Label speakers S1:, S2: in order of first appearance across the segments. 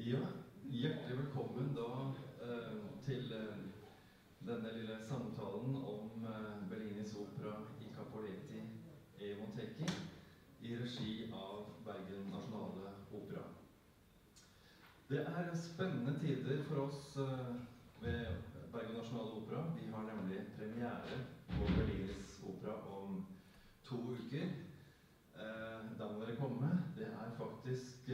S1: Ja, hjertelig velkommen da til denne lille samtalen om Bellinis opera i Capoletti e Montecchi i regi av Bergen Nasjonale Opera. Det spennende tider for oss ved Bergen Nasjonale Opera. Vi har nemlig premiere på Bellinis opera om 2 uker. Da må dere komme. Det faktisk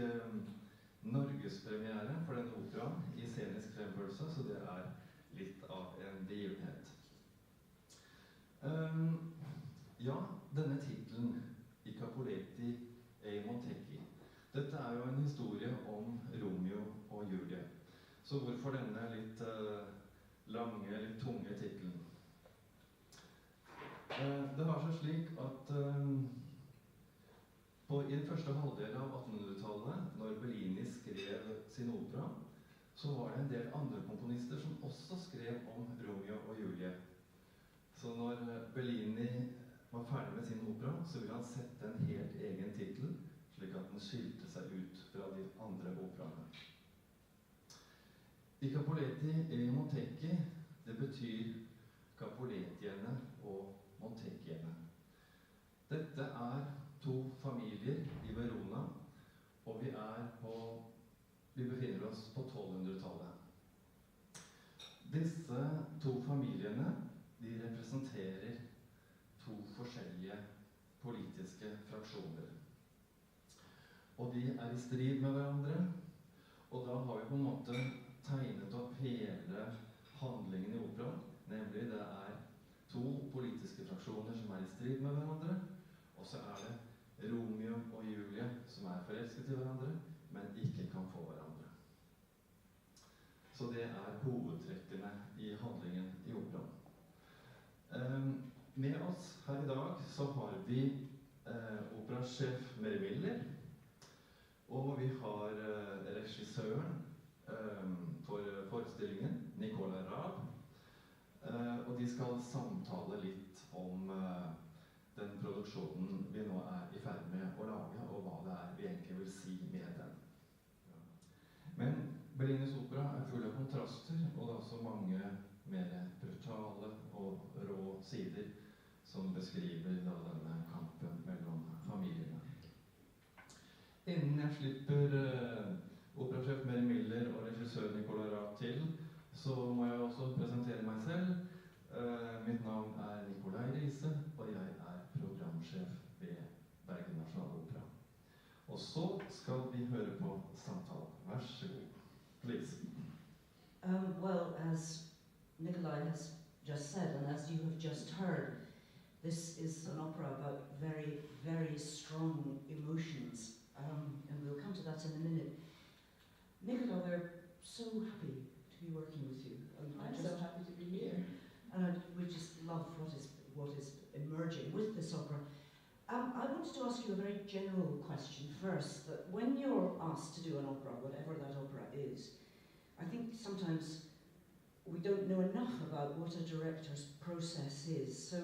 S1: Norgespremiere for denne operaen i scenisk fremførelse, så det litt av en begivenhet. Ja, denne titelen i Capoletti e Montecchi. Dette jo en historie om Romeo og Julie. Så hvorfor denne litt lange, litt tunge titelen? Det har seg slik at I den første halvdel av 1800-tallet, når Bellinis skrev sin opera, så var det en del andre komponister som også skrev om Romeo og Julie. Så når Bellini var ferdig med sin opera, så ville han sette en helt egen titel, slik at den skilte seg ut fra de andre operaene. I Capoletti e Montecchi, det betyr Capoletiene og Montecchiene. Dette 2 familier i Verona, og vi befinner oss på 1200-tallet. Disse 2 familiene, de representerer 2 forskjellige politiske fraksjoner. Og de i strid med hverandre, og da har vi på en måte tegnet opp hele handlingen i operaen, nemlig det 2 politiske fraksjoner som i strid med hverandre, og så det Romeo og Julie som forelsket i hverandre, men ikke kan få hverandre. Så det hovedtrekkene i handlingen i operaen. Med oss her i dag så har vi operasjef Miller, og vi har regissøren for forestillingen, Nicola Raab, og de skal samtale litt om den produksjonen vi nå i ferd med å lage, og hva vi egentlig vil si med den. Men Bellinis opera full av kontraster, og det også mange mer brutale og rå sider som beskriver denne kampen mellom familiene. Innen jeg slipper operasjef Miller og regissør Nicola Raab til, så må jeg også presentere meg selv. Mitt navn Nicolai Riise, og jeg programsjef ved Bergen Nasjonale Opera. Og så skal vi høre på samtale. Vær så god. Please.
S2: Well, as Nicolai has just said, and as you have just heard, this is an opera about very, very strong emotions. And we'll come to that in a minute. Nicola, we're so happy to be working with you.
S3: I'm so happy to be here.
S2: And we just love what is emerging with this opera. I wanted to ask you a very general question first, that when you're asked to do an opera, whatever that opera is, I think sometimes we don't know enough about what a director's process is. So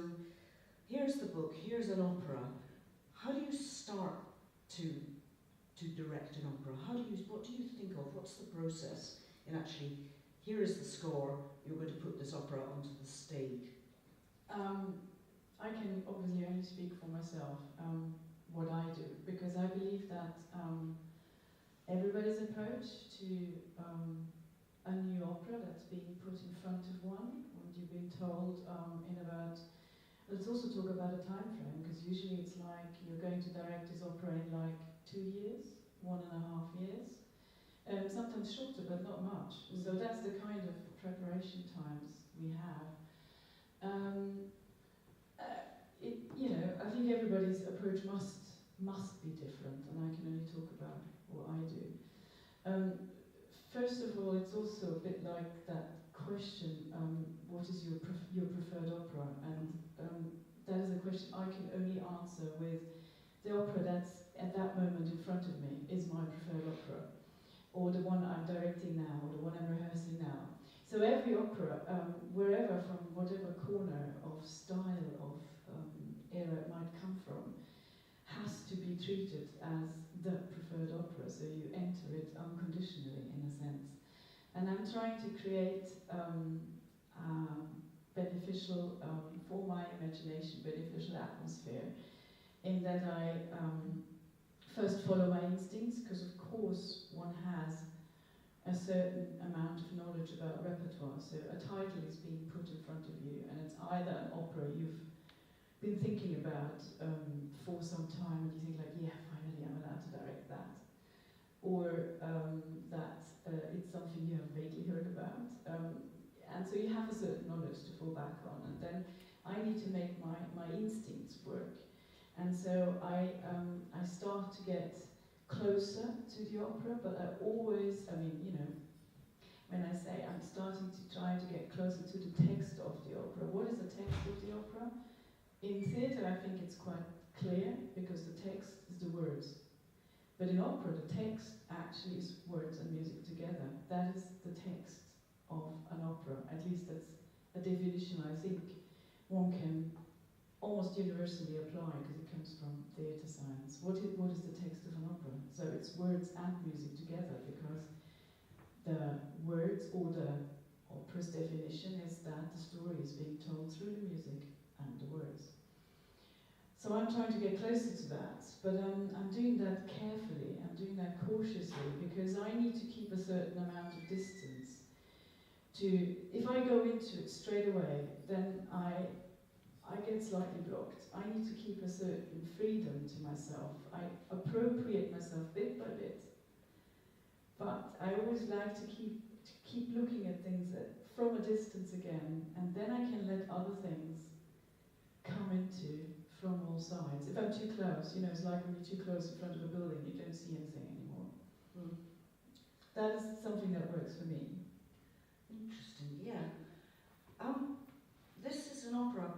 S2: here's the book, here's an opera. How do you start to direct an opera? What do you think of? What's the process in actually, here is the score, you're going to put this opera onto the stage?
S3: I can obviously only speak for myself, what I do, because I believe that everybody's approach to a new opera that's being put in front of one, and you've been told in about, let's also talk about a time frame, because usually it's like you're going to direct this opera in like 2 years, 1.5 years, sometimes shorter, but not much. So that's the kind of preparation times we have. I think everybody's approach must be different, and I can only talk about what I do. First of all, it's also a bit like that question, what is your preferred opera? And that is a question I can only answer with the opera that's at that moment in front of me is my preferred opera, or the one I'm directing now, or the one I'm rehearsing now. So every opera, wherever, from whatever corner of style, of era it might come from, has to be treated as the preferred opera, so you enter it unconditionally in a And I'm trying to create beneficial, for my imagination, beneficial atmosphere, in that I first follow my instincts, because of course one has a certain amount of knowledge about repertoire. So a title is being put in front of you, and it's either an opera you've been thinking about for some time, and you think like, yeah, finally I'm allowed to direct that, or that it's something you have vaguely heard about, and so you have a certain knowledge to fall back on, and then I need to make my instincts work, and so I start to get closer to the opera, but I always, I mean, you know, when I say I'm starting to try to get closer to the text of the opera, what is the text of the opera? In theatre, I think it's quite clear, because the text is the words. But in opera, the text actually is words and music together. That is the text of an opera. At least that's a definition I think one can almost universally apply, because it comes from theatre science. What is the text of an opera? So it's words and music together, because the words, or the opera's definition, is that the story is being told through the music and the words. So I'm trying to get closer to that, but I'm doing that carefully, I'm doing that cautiously, because I need to keep a certain amount of distance. If I go into it straight away, then I get slightly blocked. I need to keep a certain freedom to myself. I appropriate myself bit by bit, but I always like to keep looking at things from a distance again, and then I can let other things come into from all sides. If I'm too close, you know, it's like when you're too close in front of a building, you don't see anything anymore. That is something that works for me.
S2: Interesting, yeah. This is an opera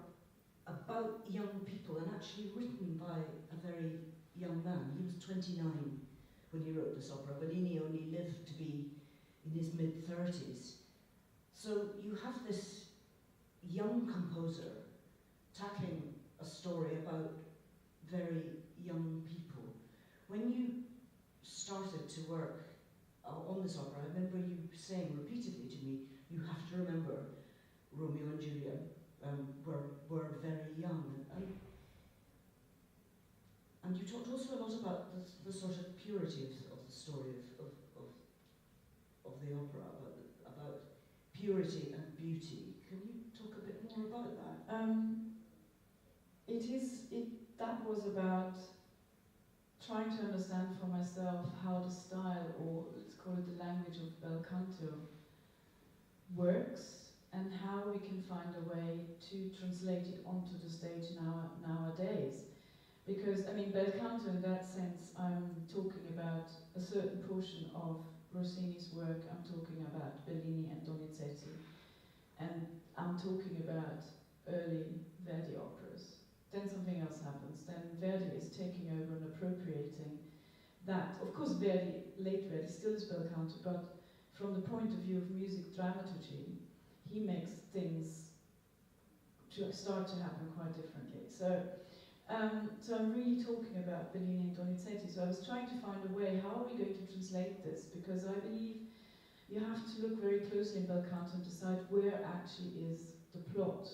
S2: about young people, and actually written by a very young man. He was 29 when he wrote this opera. Bellini only lived to be in his mid-30s. So you have this young composer tackling a story about very young people. When you started to work on this opera, I remember you saying repeatedly to me, you have to remember Romeo and Juliet were very young. And you talked also a lot about the sort of purity of the story of the opera, about purity and beauty. Can you talk a bit more about that?
S3: That was about trying to understand for myself how the style, or let's call it the language of bel canto, works, and how we can find a way to translate it onto the stage nowadays. Because, I mean, bel canto in that sense, I'm talking about a certain portion of Rossini's work, I'm talking about Bellini and Donizetti, and I'm talking about early Verdi operas. Then something else happens. Then Verdi is taking over and appropriating that. Of course, late Verdi still is bel canto, but from the point of view of music dramaturgy, he makes things to start to happen quite differently. So I'm really talking about Bellini and Donizetti. So I was trying to find a way, how are we going to translate this? Because I believe you have to look very closely in bel canto and decide where actually is the plot.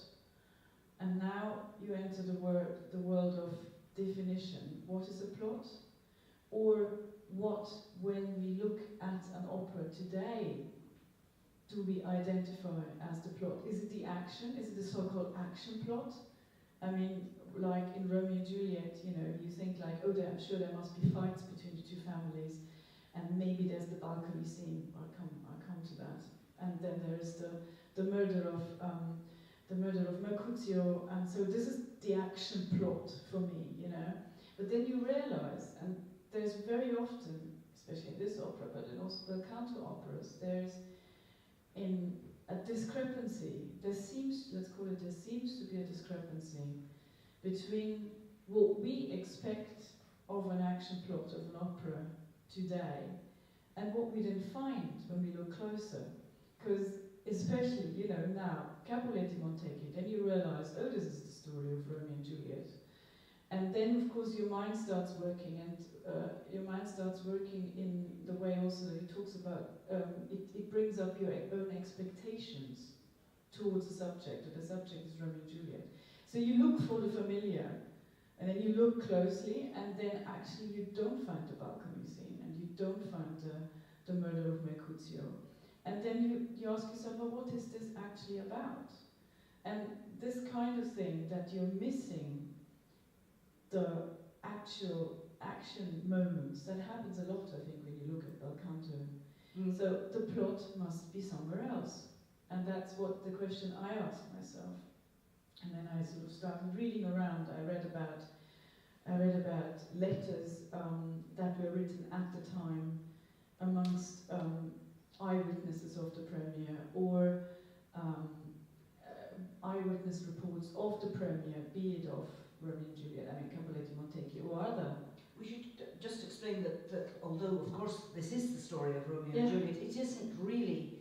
S3: And now you enter the world of definition. What is a plot? Or what, when we look at an opera today, do we identify as the plot? Is it the action? Is it the so-called action plot? I mean, like in Romeo and Juliet, you know, you think like, oh, I'm sure there must be fights between the two families, and maybe there's the balcony scene. I'll come to that. And then there is the murder of Mercutio, and so this is the action plot for me, you know. But then you realize, and there's very often, especially in this opera, but in also bel canto operas, there's in a discrepancy. There seems to be a discrepancy between what we expect of an action plot of an opera today and what we then find when we look closer. Because especially, you know, now, Capuletti Montecchi, then you realize, oh, this is the story of Romeo and Juliet. And then, of course, your mind starts working, and your mind starts working in the way also that he talks about, it brings up your own expectations towards the subject, and the subject is Romeo and Juliet. So you look for the familiar, and then you look closely, and then actually you don't find the balcony scene, and you don't find the murder of Mercutio. And then you ask yourself, well, what is this actually about? And this kind of thing, that you're missing the actual action moments, that happens a lot, I think, when you look at bel canto. So the plot must be somewhere else. And that's what the question I asked myself. And then I sort of started reading around. I read about letters that were written at the time amongst eyewitnesses of the premiere, or eyewitness reports of the premiere, be it of Romeo and Juliet, I mean Capuletti, Montecchi, or other.
S2: We should just explain that although, of course, this is the story of Romeo and Juliet, it isn't really.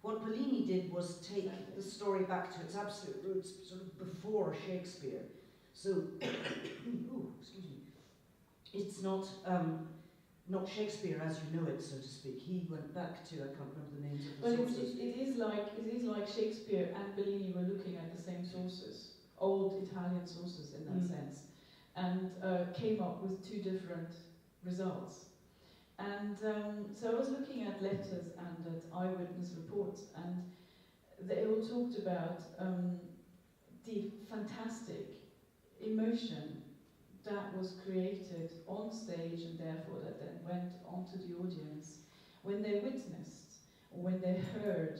S2: What Bellini did was take the story back to its absolute roots, sort of before Shakespeare. So, ooh, excuse me. It's not Shakespeare as you know it, so to speak. He went back to, I can't remember the names of the sources.
S3: It is like Shakespeare and Bellini were looking at the same sources, old Italian sources in that sense, and came up with two different results. And so I was looking at letters and at eyewitness reports, and they all talked about the fantastic emotion that was created on stage, and therefore that then went onto the audience when they witnessed or when they heard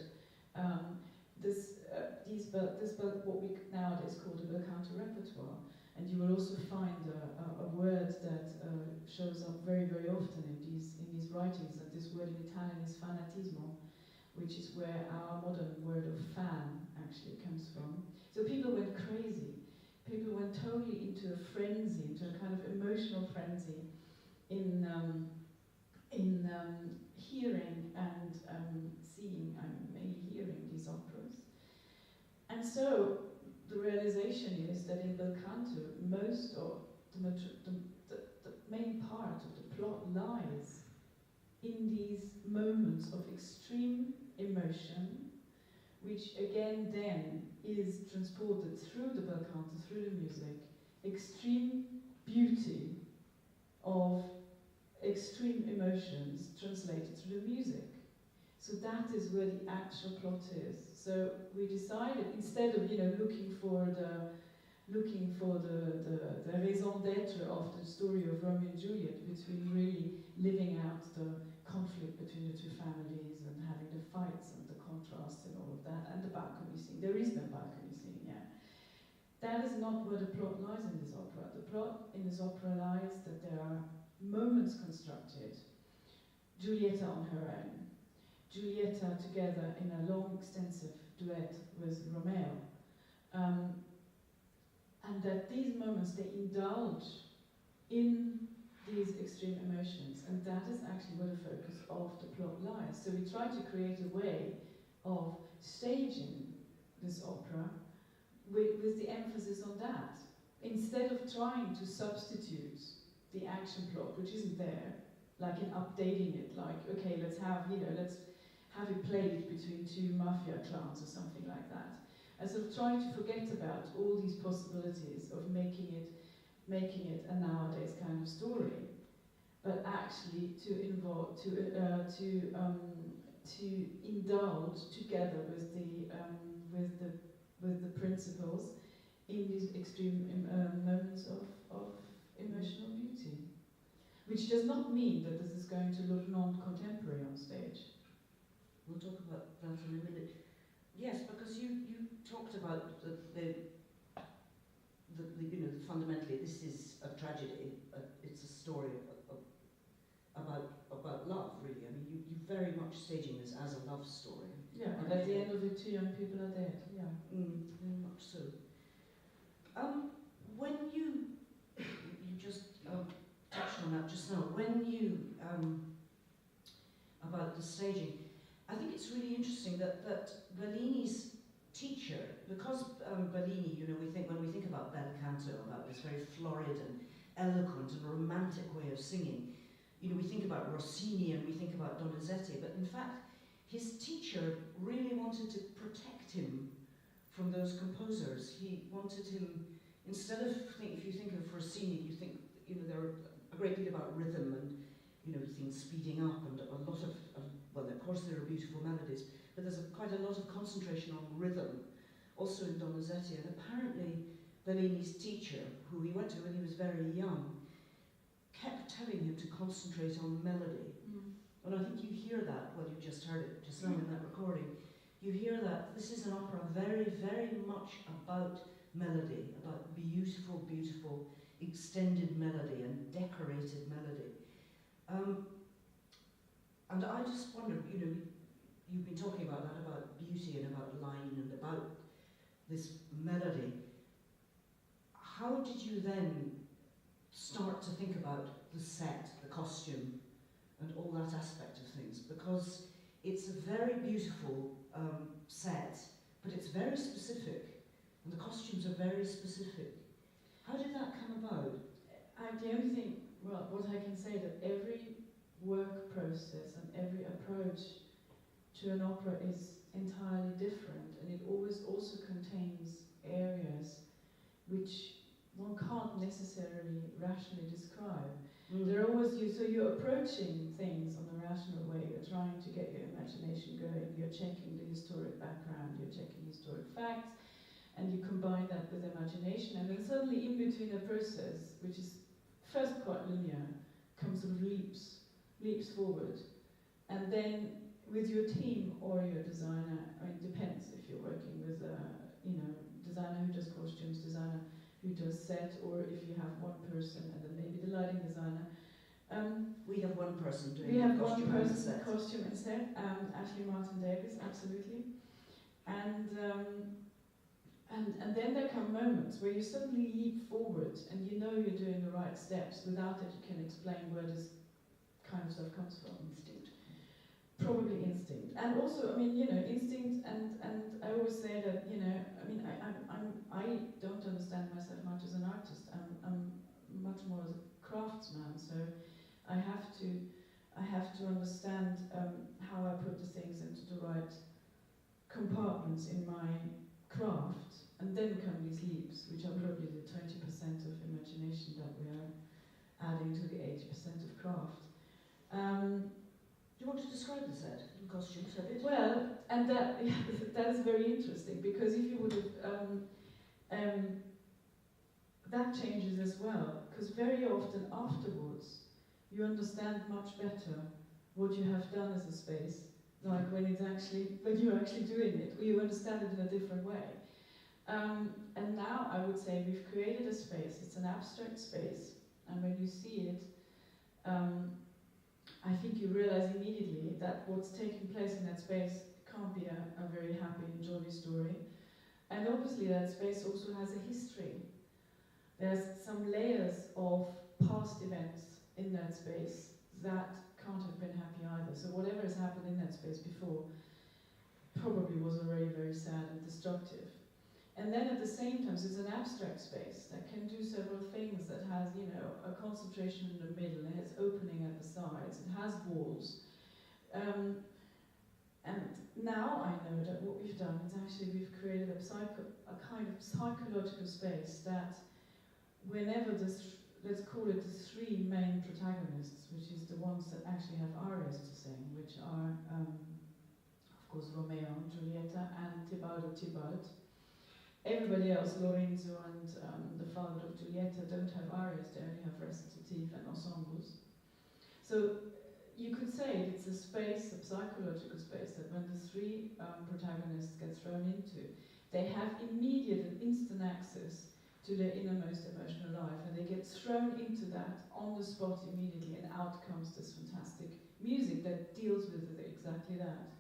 S3: what we nowadays call the bel canto repertoire. And you will also find a word that shows up very, very often in these writings, and this word in Italian is fanatismo, which is where our modern word of fan actually comes from. So people went crazy. People went totally into a frenzy, into a kind of emotional frenzy in hearing and seeing, mainly hearing these operas. And so the realization is that in bel canto, most of the main part of the plot lies in these moments of extreme emotion, which again then is transported through the bel canto, through the music, extreme beauty of extreme emotions translated through the music. So that is where the actual plot is. So we decided, instead of looking for the raison d'être of the story of Romeo and Juliet, between really living out the conflict between the two families and having the fights and the contrast and all of that, and the balcony scene. There is no balcony scene, yeah. That is not where the plot lies in this opera. The plot in this opera lies that there are moments constructed. Giulietta on her own. Giulietta together in a long, extensive duet with Romeo. And that these moments, they indulge in these extreme emotions, and that is actually where the focus of the plot lies. So we try to create a way of staging this opera with the emphasis on that, instead of trying to substitute the action plot, which isn't there, like in updating it, like, okay, let's have it played between two mafia clans or something like that. And sort of trying to forget about all these possibilities of making it a nowadays kind of story, but actually to indulge together with the principals in these extreme moments of emotional beauty, which does not mean that this is going to look non-contemporary on stage.
S2: We'll talk about that in a minute. Yes, because you talked about fundamentally this is a tragedy. It's a story about love, really. I mean, you very much staging this as a love story.
S3: Yeah, and at the end of it, two young people are dead. Yeah,
S2: very much so. When you just touched on that just now. When you about the staging, I think it's really interesting that Bellini's teacher, because Bellini, you know, when we think about bel canto, about this very florid and eloquent and romantic way of singing, you know, we think about Rossini and we think about Donizetti, but in fact, his teacher really wanted to protect him from those composers. He wanted him, instead of, if you think of Rossini, you think, you know, there are a great deal about rhythm and, you know, things speeding up and a lot of well, of course there are beautiful melodies, but there's quite a lot of concentration on rhythm, also in Donizetti, and apparently Bellini's teacher, who he went to when he was very young, kept telling him to concentrate on melody. And I think you hear that, well, you just heard it just now in that recording, you hear that this is an opera very, very much about melody, about beautiful, beautiful, extended melody and decorated melody. And I just wondered, you know, you've been talking about that, about beauty and about line and about this melody. How did you then start to think about the set, the costume, and all that aspect of things? Because it's a very beautiful set, but it's very specific, and the costumes are very specific. How did that come about?
S3: The only thing, well, what I can say that every work process and every approach to an opera is entirely different, and it always also contains areas which one can't necessarily rationally describe. They're always so you're approaching things on a rational way, you're trying to get your imagination going, you're checking the historic background, you're checking historic facts, and you combine that with imagination, and then suddenly in between a process, which is first quite linear, comes sort of leaps forward, and then with your team or your designer, I mean, it depends if you're working with a, you know, designer who does costumes, designer who does set, or if you have one person and then maybe the lighting designer.
S2: We have one person doing
S3: we have
S2: costume
S3: one person
S2: and set.
S3: Costume and set, Ashley Martin Davis, absolutely. And then there come moments where you suddenly leap forward and you know you're doing the right steps without that you can explain where this kind of stuff comes from.
S2: Instinct.
S3: Probably instinct. And also, I mean, you know, instinct, and I always say that, you know, I mean, I don't understand myself much as an artist. I'm much more as a craftsman, so I have to understand how I put the things into the right compartments in my craft, and then come these leaps, which are probably the 20% of imagination that we are adding to the 80% of craft.
S2: Do you want to describe the set and costumes a bit?
S3: Well, and that is very interesting, because if you would have, that changes as well, because very often afterwards you understand much better what you have done as a space, like when you're actually doing it, or you understand it in a different way. And now I would say we've created a space, it's an abstract space, and when you see it, I think you realize immediately that what's taking place in that space can't be a very happy and jolly story. And obviously that space also has a history. There's some layers of past events in that space that can't have been happy either. So whatever has happened in that space before probably was already very sad and destructive. And then at the same time, so it's an abstract space that can do several things, that has, you know, a concentration in the middle, it has opening at the sides, it has walls. And now I know that what we've done is actually we've created a kind of psychological space that whenever let's call it the three main protagonists, which is the ones that actually have arias to sing, which are, of course, Romeo and Giulietta and Tybalt. Everybody else, Lorenzo and the father of Giulietta, don't have arias, they only have recitative and ensembles. So you could say it's a space, a psychological space, that when the three protagonists get thrown into, they have immediate and instant access to their innermost emotional life, and they get thrown into that on the spot immediately, and out comes this fantastic music that deals with exactly that.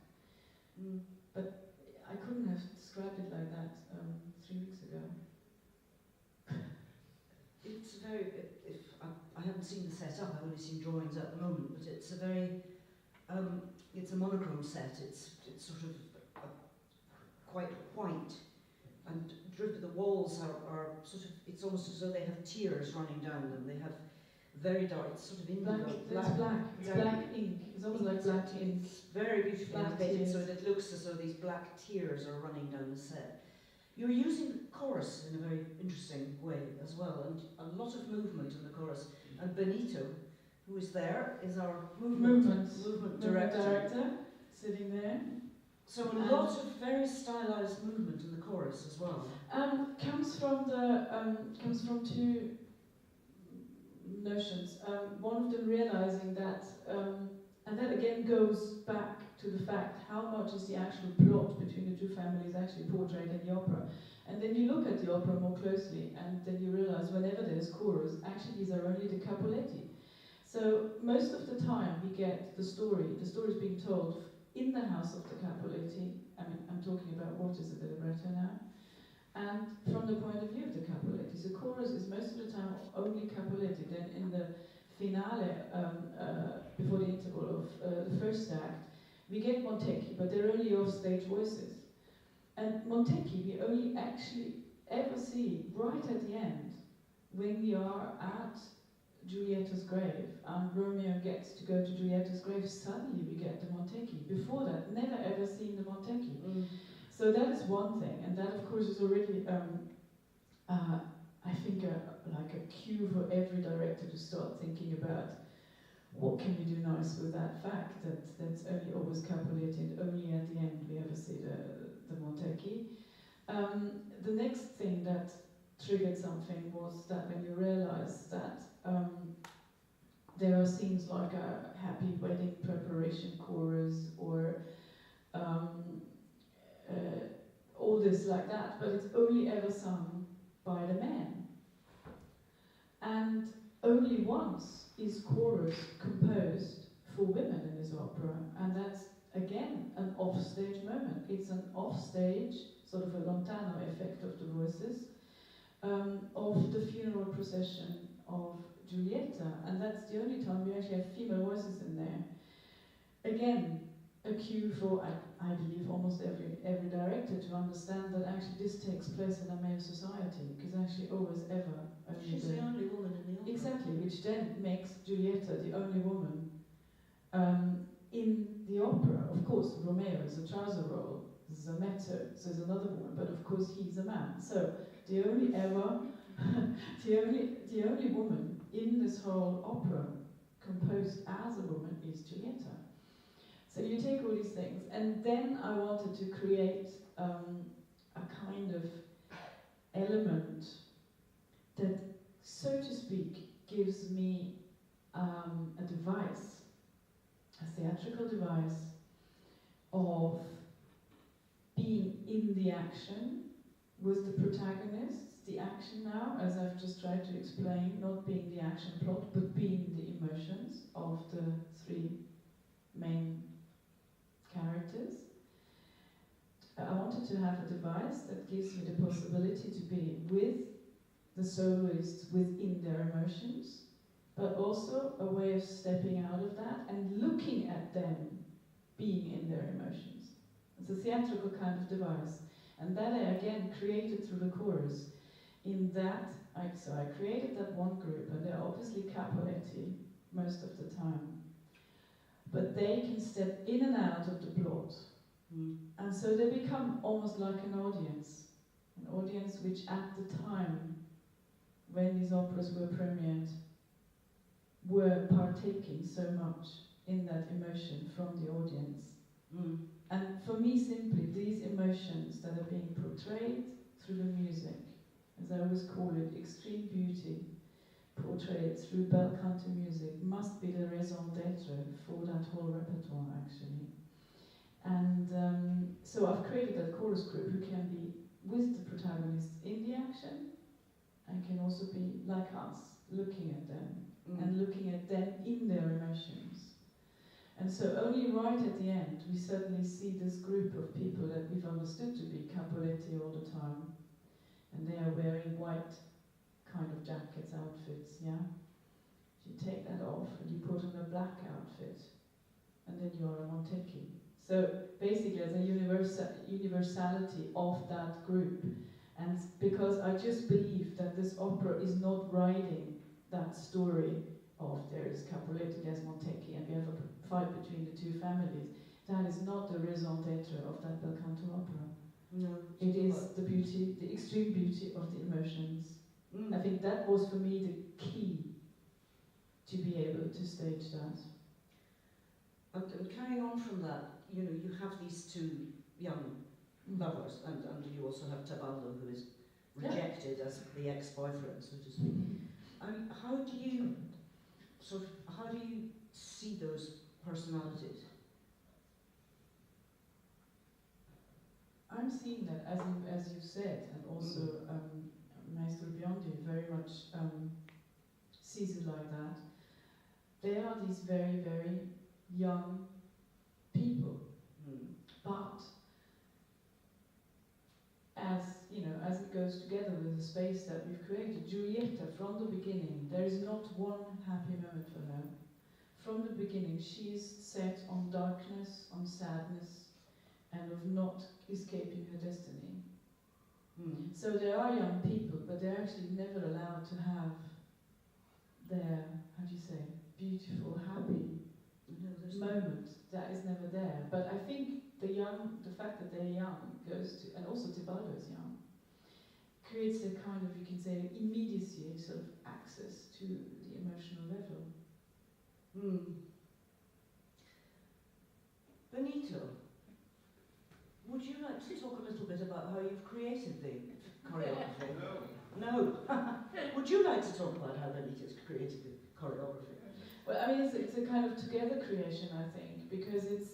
S3: But I couldn't have described it like that 3 weeks ago.
S2: It's very, I haven't seen the set up, I've only seen drawings at the moment, but it's a very, it's a monochrome set, it's sort of quite white, and the walls are sort of, it's almost as though they have tears running down them. They have very dark, it's sort of indigo.
S3: It's black. It's black ink. It's almost like black ink.
S2: It's very beautifully
S3: Black
S2: painted, so
S3: tears.
S2: that it looks as though these black tears are running down the set. You're using the chorus in a very interesting way as well, and a lot of movement in the chorus. And Benito, who is there, is our movement director,
S3: sitting there.
S2: So a lot of very stylized movement in the chorus as well.
S3: Comes from two notions. One of them realizing that, and that again goes back to the fact how much is the actual plot between the two families actually portrayed in the opera. And then you look at the opera more closely, and then you realize whenever there's chorus, actually these are only the capoletti. So most of the time we get the story is being told in the house of the capoletti. I mean, I'm talking about what is the libretto now, and from the point of view of the capoletti. So chorus is most of the time only capoletti. Then in the finale, before the interval of the first act, we get Montecchi, but they're only off-stage voices. And Montecchi we only actually ever see right at the end, when we are at Giulietta's grave, and Romeo gets to go to Giulietta's grave. Suddenly we get the Montecchi. Before that, never ever seen the Montecchi. So that is one thing, and that of course is already, I think, like a cue for every director to start thinking about what can we do nice with that fact that that's only always capoletti, and only at the end we ever see the Montecchi. The next thing that triggered something was that when you realize that there are scenes like a happy wedding preparation chorus or all this like that, but it's only ever sung by the men. And only once is chorus composed for women in this opera, and that's again an off-stage moment. It's an off-stage, sort of a Lontano effect of the voices, of the funeral procession of Giulietta, and that's the only time we actually have female voices in there. Again, a cue for, I believe, almost every director to understand that actually this takes place in a male society, because actually always ever only
S2: she's the only woman in the opera.
S3: Exactly, which then makes Giulietta the only woman in the opera. Of course, Romeo is a trouser role, there's a mezzo, so there's another woman, but of course he's a man. So the only ever, the only woman in this whole opera composed as a woman is Giulietta. So you take all these things, and then I wanted to create a kind of element that, so to speak, gives me a device, a theatrical device of being in the action with the protagonists, the action now, as I've just tried to explain, not being the action plot, but being the emotions of the three main characters. I wanted to have a device that gives me the possibility to be with the soloists within their emotions, but also a way of stepping out of that and looking at them being in their emotions. It's a theatrical kind of device, and that I again created through the chorus. In that, so I created that one group, and they're obviously capoletti most of the time, but they can step in and out of the plot. And so they become almost like an audience which at the time when these operas were premiered were partaking so much in that emotion from the audience. And for me, simply, these emotions that are being portrayed through the music, as I always call it, extreme beauty, portrayed through bel canto music, must be the raison d'etre for that whole repertoire, actually. And so I've created that chorus group who can be with the protagonists in the action, and can also be like us, looking at them, and looking at them in their emotions. And so only right at the end, we suddenly see this group of people that we've understood to be capoletti all the time, and they are wearing white kind of jackets, outfits, yeah? You take that off and you put on a black outfit, and then you are a Montecchi. So basically as a universality of that group. And because I just believe that this opera is not writing that story of there is Capuleto, there's Montecchi, and we have a fight between the two families. That is not the raison d'etre of that bel canto opera.
S2: No.
S3: It is the beauty, the extreme beauty of the emotions. I think that was for me the key to be able to stage that.
S2: And carrying on from that, you know, you have these two young lovers, and you also have Taballo, who is rejected as the ex-boyfriend, so to speak. I mean, how do you see those personalities?
S3: I'm seeing that, as you said, and also Maestro Biondi very much sees it like that. They are these very, very young people, but as you know, as it goes together with the space that we've created, Giulietta, from the beginning, there is not one happy moment for her. From the beginning, she is set on darkness, on sadness, and of not escaping her destiny. So there are young people, but they're actually never allowed to have their, how do you say, beautiful, happy moment. That is never there. But I think the fact that they're young goes to, and also Tebaldo is young, creates a kind of, you can say, immediacy, sort of access to the emotional level.
S2: Benito, would you like to talk a little bit about how you've created the choreography? No. Would you like to talk about how Benito's created the choreography?
S3: Well, I mean, it's a kind of together creation, I think, because it's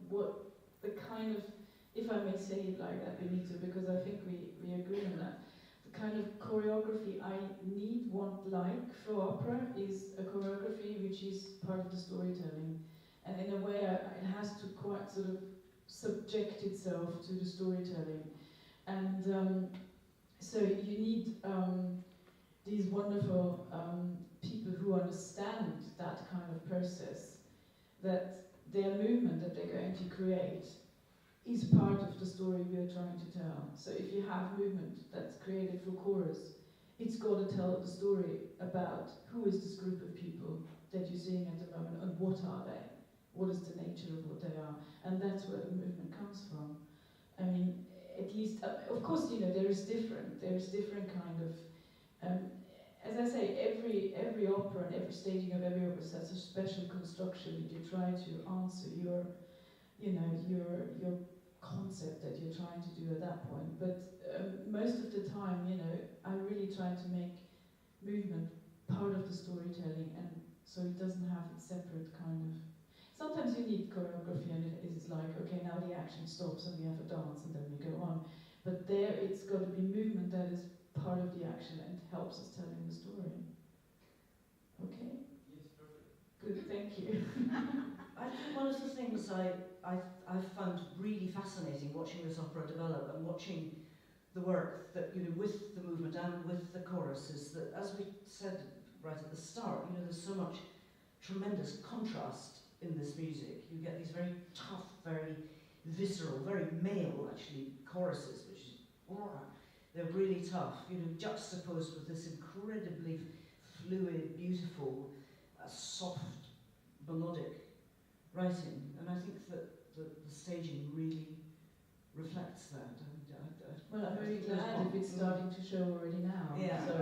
S3: what the kind of, if I may say it like that, Benito, because I think we agree on that. The kind of choreography I like for opera is a choreography which is part of the storytelling, and in a way it has to quite sort of subject itself to the storytelling, and so you need these wonderful people who understand that kind of process, that their movement that they're going to create is part of the story we are trying to tell. So if you have movement that's created for chorus, it's got to tell the story about who is this group of people that you're seeing at the moment, and what are they? What is the nature of what they are? And that's where the movement comes from. I mean, at least, of course, you know, there is different kind of, as I say, every opera and every staging of every opera has a special construction. You try to answer your concept that you're trying to do at that point. But most of the time, you know, I really try to make movement part of the storytelling, and so it doesn't have its separate kind of. Sometimes you need choreography, and it is like, okay, now the action stops and we have a dance and then we go on. But there, it's got to be movement that is part of the action and helps us telling the story. Okay?
S1: Yes, perfect.
S3: Good, thank you.
S2: I think one of the things I found really fascinating watching this opera develop and watching the work that, you know, with the movement and with the chorus is that, as we said right at the start, you know, there's so much tremendous contrast in this music. You get these very tough, very visceral, very male, actually, choruses, which is, they're really tough, you know, juxtaposed with this incredibly fluid, beautiful, soft, melodic writing. And I think that the staging really reflects that.
S3: Well, I'm very glad if it's starting to show already now.
S2: Yeah.
S3: So,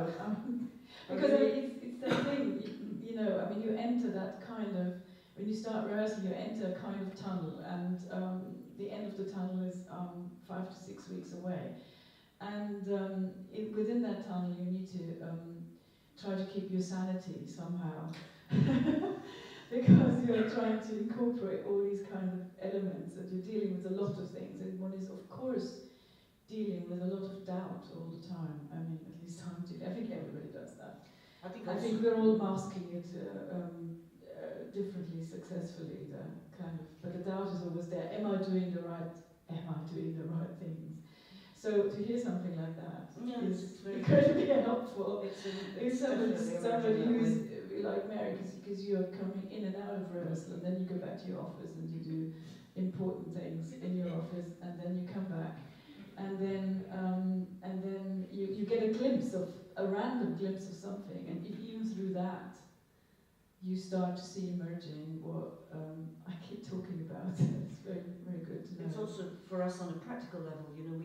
S3: because it's that thing, you know, I mean, you enter that kind of, when you start rehearsing, you enter a kind of tunnel, and the end of the tunnel is 5 to 6 weeks away. And within that tunnel, you need to try to keep your sanity somehow. Because you're trying to incorporate all these kind of elements, and you're dealing with a lot of things. And one is, of course, dealing with a lot of doubt all the time. I mean, at least I'm doing. I think everybody does that. I think we're all masking it differently, successfully. But the doubt is always there. Am I doing the right things? So to hear something like that is incredibly helpful. It's somebody who's probably like Mary, because you're coming in and out of rehearsal, and then you go back to your office and you do important things in your office, and then you come back, and then you get a random glimpse of something, and even through that, you start to see emerging what I keep talking about. It's very, very good to know.
S2: It's also, for us on a practical level, you know,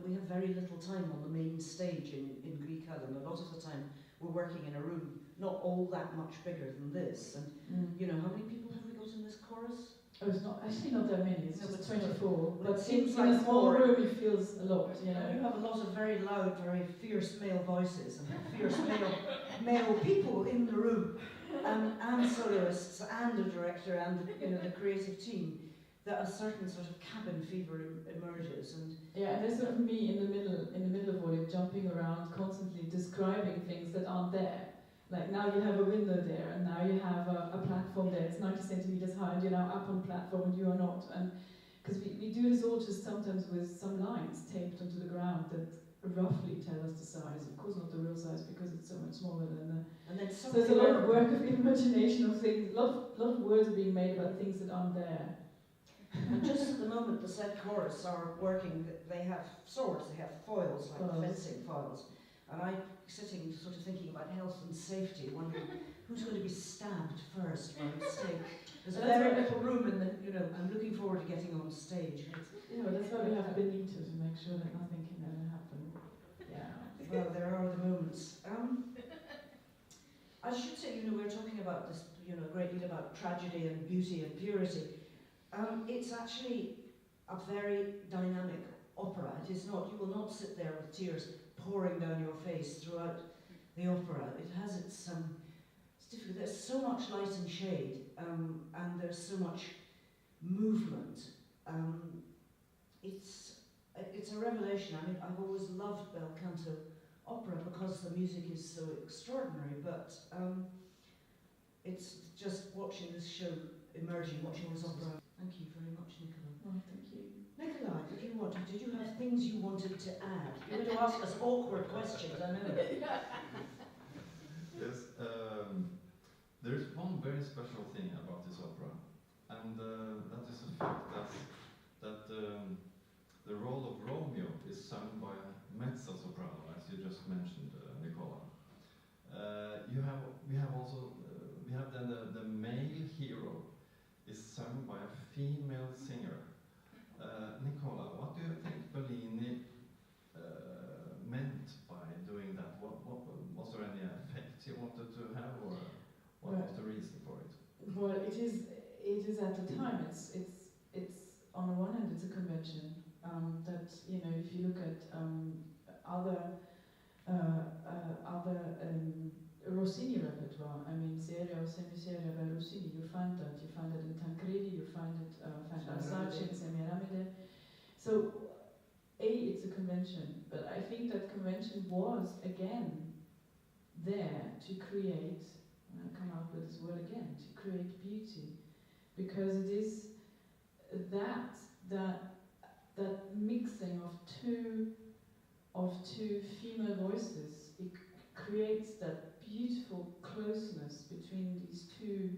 S2: we have very little time on the main stage in Grieghallen. A lot of the time we're working in a room not all that much bigger than this. And, you know, how many people have we got in this chorus?
S3: Oh, it's not, actually not that many, it's just 24.
S2: Well,
S3: but
S2: it seems
S3: in
S2: like
S3: a small
S2: more.
S3: room it feels a lot, you know.
S2: And you have a lot of very loud, very fierce male voices and fierce male people in the room. And soloists, and a director, and you know the creative team, that a certain sort of cabin fever emerges. And
S3: yeah, and there's sort of me in the middle of all it, jumping around, constantly describing things that aren't there. Like now you have a window there, and now you have a platform there. It's 90 centimeters high, and you're now up on platform, and you are not. And because we do this all just sometimes with some lines taped onto the ground that roughly tell us the size. Of course, not the real size because it's so much smaller than the.
S2: And then
S3: so there's a lot of work of imagination of things. A lot of words are being made about things that aren't there.
S2: And just at the moment, the said chorus are working. They have swords. They have foils, like fencing foils. And I'm sitting, sort of thinking about health and safety, wondering who's going to be stabbed first when we stage. There's very little room in the. You know, I'm looking forward to getting on stage.
S3: Yeah, well, that's why we have Bellinis to make sure that nothing can ever happen. Yeah.
S2: Well, there are the moments. I should say, you know, we're talking about this, you know, a great deal about tragedy and beauty and purity. It's actually a very dynamic opera. It is not, you will not sit there with tears pouring down your face throughout the opera. It has its difficult. There's so much light and shade, and there's so much movement. It's a revelation. I mean, I've always loved bel canto opera because the music is so extraordinary, but it's just watching this show emerging, watching this opera. Thank you very much, Nicola.
S3: Oh, thank you.
S2: Nicolai, if you want, did you have things you wanted to add? You were to ask us awkward questions, I know.
S1: Yes, there's one very special thing about this opera, and that is the fact that the role of Romeo is sung by a mezzo-soprano, as you just mentioned, Nicola. We have then the male hero is sung by a female singer. Nicola, what do you think Bellini meant by doing that? Was there any effect you wanted to have, or what was the reason for it?
S3: Well, it is at the time. It's on the one hand it's a convention that, you know, if you look at other Rossini repertoire, I mean seria o semiseria by Rossini, you find that in Tancredi, you find it in Semiramide. So it's a convention, but I think that convention was again there to create, and I come up with this word again, to create beauty, because it is that mixing of two female voices. It creates that beautiful closeness between these two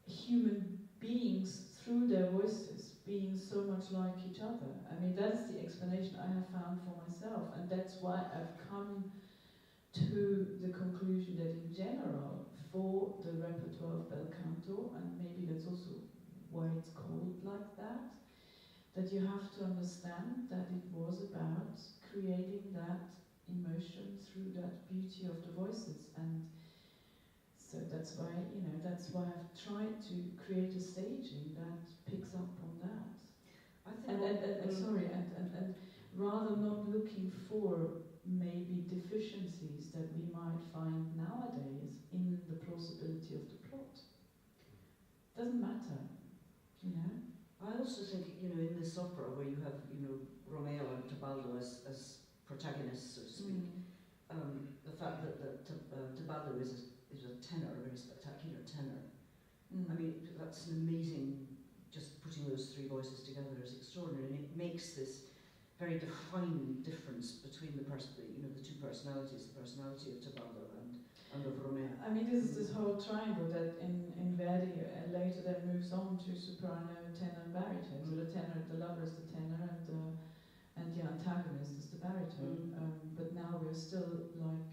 S3: human beings through their voices being so much like each other. I mean, that's the explanation I have found for myself, and that's why I've come to the conclusion that in general, for the repertoire of bel canto, and maybe that's also why it's called like that you have to understand that it was about creating that emotion through that beauty of the voices. And so that's why, you know, that's why I've tried to create a staging that picks up on that. I think and rather not looking for maybe deficiencies that we might find nowadays in the plausibility of the plot. Doesn't matter, you know.
S2: I also think, you know, in this opera where you have, you know, Romeo and Tebaldo as protagonists, so to speak, the fact that Tebaldo is a tenor, a very spectacular tenor. I mean, that's an amazing, just putting those three voices together is extraordinary, and it makes this very defining difference between the two personalities, the personality of Tebaldo and under Romeo?
S3: I mean, this whole triangle that in Verdi later then moves on to soprano, tenor, and baritone. So the tenor, the lover is the tenor, and the antagonist is the baritone. But now we're still like,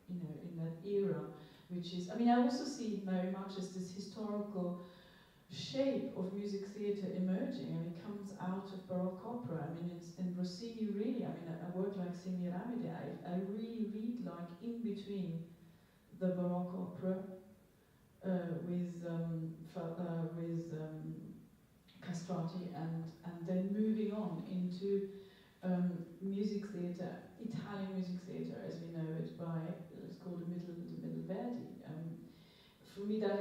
S3: you know, in that era, which is. I mean, I also see it very much as this historical shape of music theatre emerging, and it comes out of Baroque opera. I mean, it's in Rossini really. I mean, a work like Semiramide, I really read like in between the Baroque opera with castrati, and then moving on into music theatre, Italian music theatre as we know it by, let's call it middle Verdi. For me, that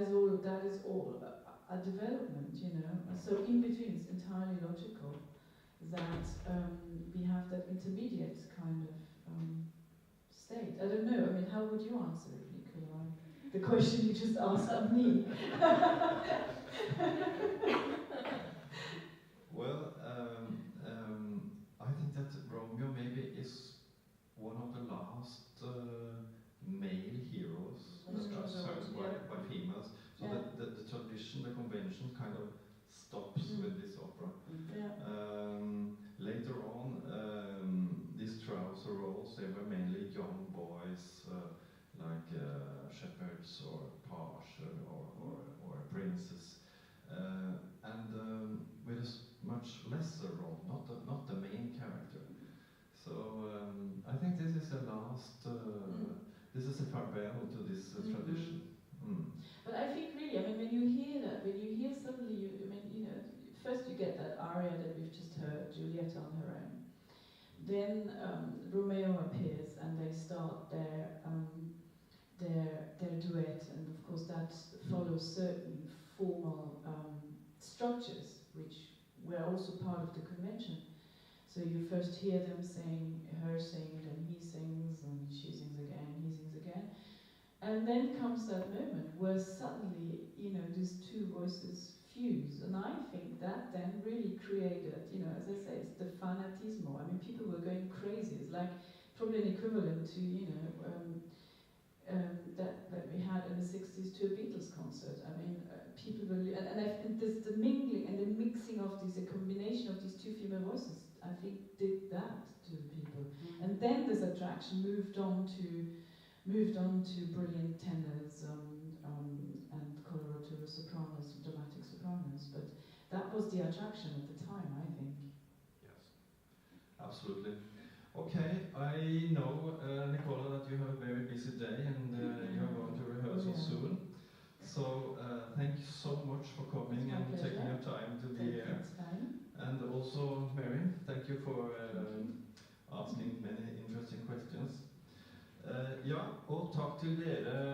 S3: is all a development, you know. So in between, it's entirely logical that we have that intermediate kind of state. I don't know. I mean, how would you answer it, Nicola? The question you just asked of me.
S1: Well, I think that Romeo maybe is one of the last male heroes sung by females. So the tradition, the convention kind of stops with this opera. Later on, these trouser roles, they were mainly young boys, like shepherds or pages or princes, and with a much lesser role, not the main character. So I think this is the last. This is a farewell to this tradition.
S3: But I think really, I mean, when you hear that, suddenly, I mean, you know, first you get that aria that we've just heard, Juliet on her own. Then Romeo appears, and they start their duet, and of course that follows certain formal structures, which were also part of the convention. So you first hear them sing, her sing, then he sings, and she sings again, he sings again. And then comes that moment where suddenly, you know, these two voices fuse. And I think that then really created, you know, as I say, it's the fanatismo. I mean, people were going crazy. It's like probably an equivalent to, you know, that we had in the 60s to a Beatles concert. I mean, people were, and there's the mingling and the mixing of these, a combination of these two female voices, I think did that to the people. And then this attraction moved on to brilliant tenors and coloratura sopranos, dramatic sopranos. But that was the attraction at the time, I think.
S1: Yes, absolutely. Okay, I know, Nicola, that you have a very busy day and you are going to rehearsal soon. So thank you so much for coming and taking your time to be here. And also, Mary, thank you for asking many interesting questions. Ja, og takk til dere